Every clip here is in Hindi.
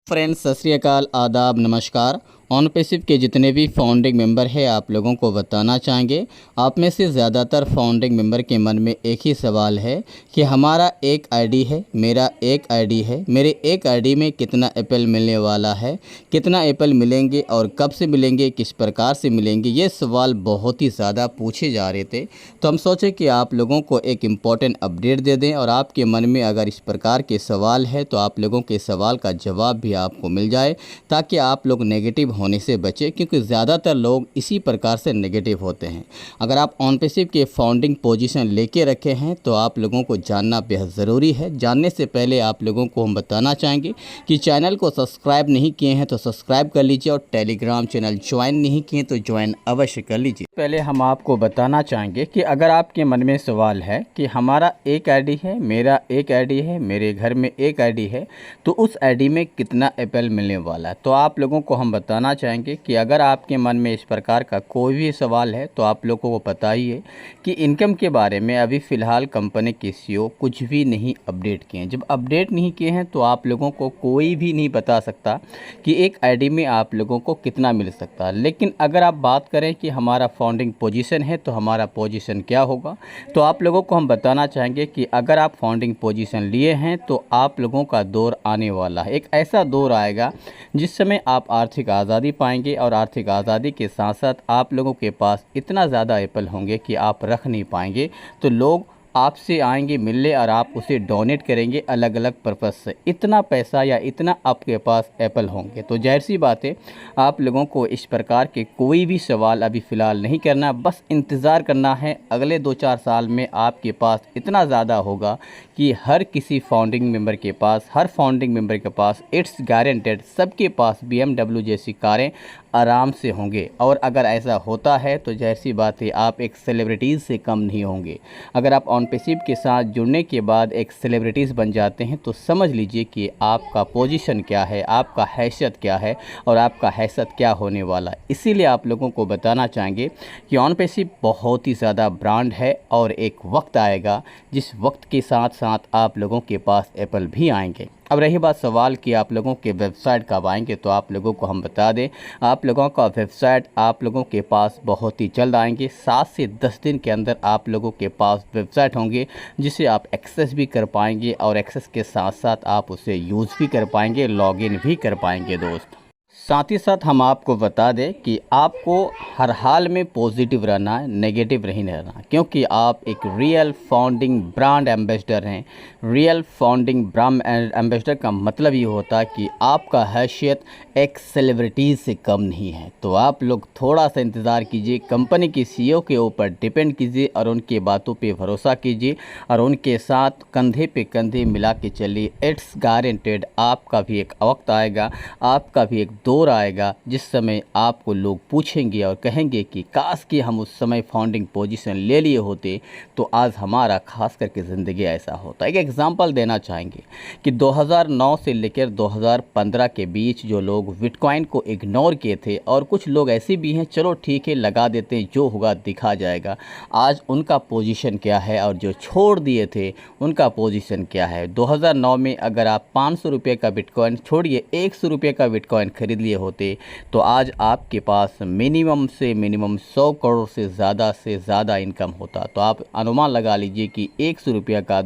फ्रेंड्स, सत श्री अकाल, आदाब, नमस्कार। ऑन पैसिव के जितने भी फाउंडिंग मेंबर हैं, आप लोगों को बताना चाहेंगे, आप में से ज़्यादातर फाउंडिंग मेंबर के मन में एक ही सवाल है कि हमारा एक आईडी है, मेरा एक आईडी है, मेरे एक आईडी में कितना एप्पल मिलने वाला है, कितना एप्पल मिलेंगे और कब से मिलेंगे, किस प्रकार से मिलेंगे। ये सवाल बहुत ही ज़्यादा पूछे जा रहे थे, तो हम सोचे कि आप लोगों को एक इम्पॉर्टेंट अपडेट दे दें। और आपके मन में अगर इस प्रकार के सवाल है तो आप लोगों के सवाल का जवाब भी आपको मिल जाए, ताकि आप लोग नेगेटिव होने से बचें, क्योंकि ज़्यादातर लोग इसी प्रकार से नेगेटिव होते हैं। अगर आप ऑन पैसिव के फाउंडिंग पोजीशन लेके रखे हैं तो आप लोगों को जानना बेहद ज़रूरी है। जानने से पहले आप लोगों को हम बताना चाहेंगे कि चैनल को सब्सक्राइब नहीं किए हैं तो सब्सक्राइब कर लीजिए, और टेलीग्राम चैनल ज्वाइन नहीं किए तो ज्वाइन अवश्य कर लीजिए। पहले हम आपको बताना चाहेंगे कि अगर आपके मन में सवाल है कि हमारा एक आईडी है, मेरा एक आईडी है, मेरे घर में एक आईडी है, तो उस आईडी में कितना एप्पल मिलने वाला है, तो आप लोगों को हम बताना चाहेंगे कि अगर आपके मन में इस प्रकार का कोई भी सवाल है तो आप लोगों को पता ही है कि इनकम के बारे में अभी फ़िलहाल कंपनी के सीईओ कुछ भी नहीं अपडेट किए हैं। जब अपडेट नहीं किए हैं तो आप लोगों को कोई भी नहीं बता सकता कि एक आईडी में आप लोगों को कितना मिल सकता है। लेकिन अगर आप बात करें कि हमारा फाउंडिंग पोजीशन है तो हमारा पोजीशन क्या होगा, तो आप लोगों को हम बताना चाहेंगे कि अगर आप फाउंडिंग पोजीशन लिए हैं तो आप लोगों का दौर आने वाला है। एक ऐसा दौर आएगा जिस समय आप आर्थिक आज़ादी पाएंगे, और आर्थिक आज़ादी के साथ साथ आप लोगों के पास इतना ज़्यादा एप्पल होंगे कि आप रख नहीं पाएंगे, तो लोग आपसे आएंगे मिलने और आप उसे डोनेट करेंगे अलग अलग पर्पज़ से। इतना पैसा या इतना आपके पास एप्पल होंगे, तो जाहिर सी बात है आप लोगों को इस प्रकार के कोई भी सवाल अभी फ़िलहाल नहीं करना, बस इंतज़ार करना है। अगले 2-4 साल में आपके पास इतना ज़्यादा होगा कि हर किसी फाउंडिंग मेंबर के पास, हर फाउंडिंग मेंबर के पास इट्स गारंटेड सबके पास BMW जैसी कारें आराम से होंगे। और अगर ऐसा होता है तो जाहिर सी बात है आप एक सेलिब्रिटीज़ से कम नहीं होंगे। अगर आप ऑन पैसिव के साथ जुड़ने के बाद एक सेलिब्रिटीज़ बन जाते हैं तो समझ लीजिए कि आपका पोजीशन क्या है, आपका हैसियत क्या है और आपका हैसियत क्या होने वाला है। इसीलिए आप लोगों को बताना चाहेंगे कि ऑन पैसिव बहुत ही ज़्यादा ब्रांड है, और एक वक्त आएगा जिस वक्त के साथ साथ आप लोगों के पास एप्पल भी आएंगे। अब रही बात सवाल कि आप लोगों के वेबसाइट कब आएंगे, तो आप लोगों को हम बता दें, आप लोगों का वेबसाइट आप लोगों के पास बहुत ही जल्द आएंगे। 7 से 10 दिन के अंदर आप लोगों के पास वेबसाइट होंगे जिसे आप एक्सेस भी कर पाएंगे, और एक्सेस के साथ साथ आप उसे यूज़ भी कर पाएंगे, लॉगिन भी कर पाएंगे दोस्त। साथ ही साथ हम आपको बता दें कि आपको हर हाल में पॉजिटिव रहना है, नेगेटिव नहीं रहना, क्योंकि आप एक रियल फाउंडिंग ब्रांड एम्बेसडर हैं। रियल फाउंडिंग ब्रांड एम्बेसडर का मतलब ये होता है कि आपका हैसियत एक सेलिब्रिटी से कम नहीं है। तो आप लोग थोड़ा सा इंतज़ार कीजिए, कंपनी के सीईओ के ऊपर डिपेंड कीजिए और उनके बातों पे भरोसा कीजिए, और उनके साथ कंधे पे कंधे मिला के चलिए। इट्स गारंटेड आपका भी एक वक्त आएगा, आपका भी एक दौर आएगा जिस समय आपको लोग पूछेंगे और कहेंगे कि काश कि हम उस समय फाउंडिंग पोजीशन ले लिए होते तो आज हमारा खास करके ज़िंदगी ऐसा होता। एक एग्जांपल देना चाहेंगे कि 2009 से लेकर 2015 के बीच जो लोग बिटकॉइन को इग्नोर किए थे, और कुछ लोग ऐसे भी हैं चलो ठीक है लगा देते हैं, जो होगा दिखा जाएगा, आज उनका पोजीशन क्या है, और जो छोड़ दिए थे उनका पोजीशन क्या है। 2009 में अगर आप 500 रुपये का बिटकॉइन छोड़िए 100 रुपये का बिटकॉइन खरीद लिए होते तो आज आपके पास मिनिमम से मिनिमम 100 करोड़ से ज़्यादा इनकम होता। तो आप अनुमान लगा लीजिए कि 100 रुपये का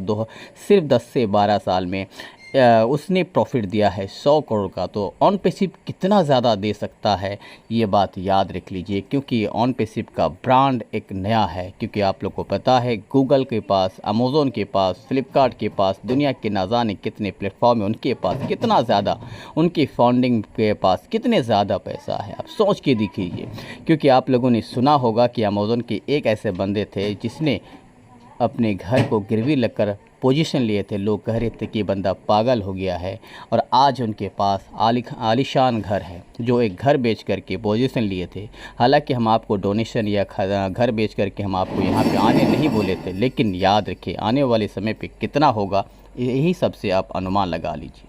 सिर्फ 10 से 12 साल में उसने प्रॉफिट दिया है 100 करोड़ का। तो ऑन पैसिव कितना ज़्यादा दे सकता है, ये बात याद रख लीजिए, क्योंकि ऑन पैसिव का ब्रांड एक नया है। क्योंकि आप लोग को पता है गूगल के पास, अमेज़ॉन के पास, फ्लिपकार्ट के पास, दुनिया के ना जाने कितने प्लेटफॉर्म है, उनके पास कितना ज़्यादा, उनकी फाउंडिंग के पास कितने ज़्यादा पैसा है, आप सोच के दिखिए। क्योंकि आप लोगों ने सुना होगा कि अमेज़ॉन के एक ऐसे बंदे थे जिसने अपने घर को गिरवी लगकर पोजीशन लिए थे। लोग कह रहे थे कि बंदा पागल हो गया है, और आज उनके पास आलीशान घर है, जो एक घर बेच करके पोजीशन लिए थे। हालांकि हम आपको डोनेशन या घर बेच करके हम आपको यहाँ पे आने नहीं बोले थे, लेकिन याद रखिए आने वाले समय पे कितना होगा, यही सबसे आप अनुमान लगा लीजिए।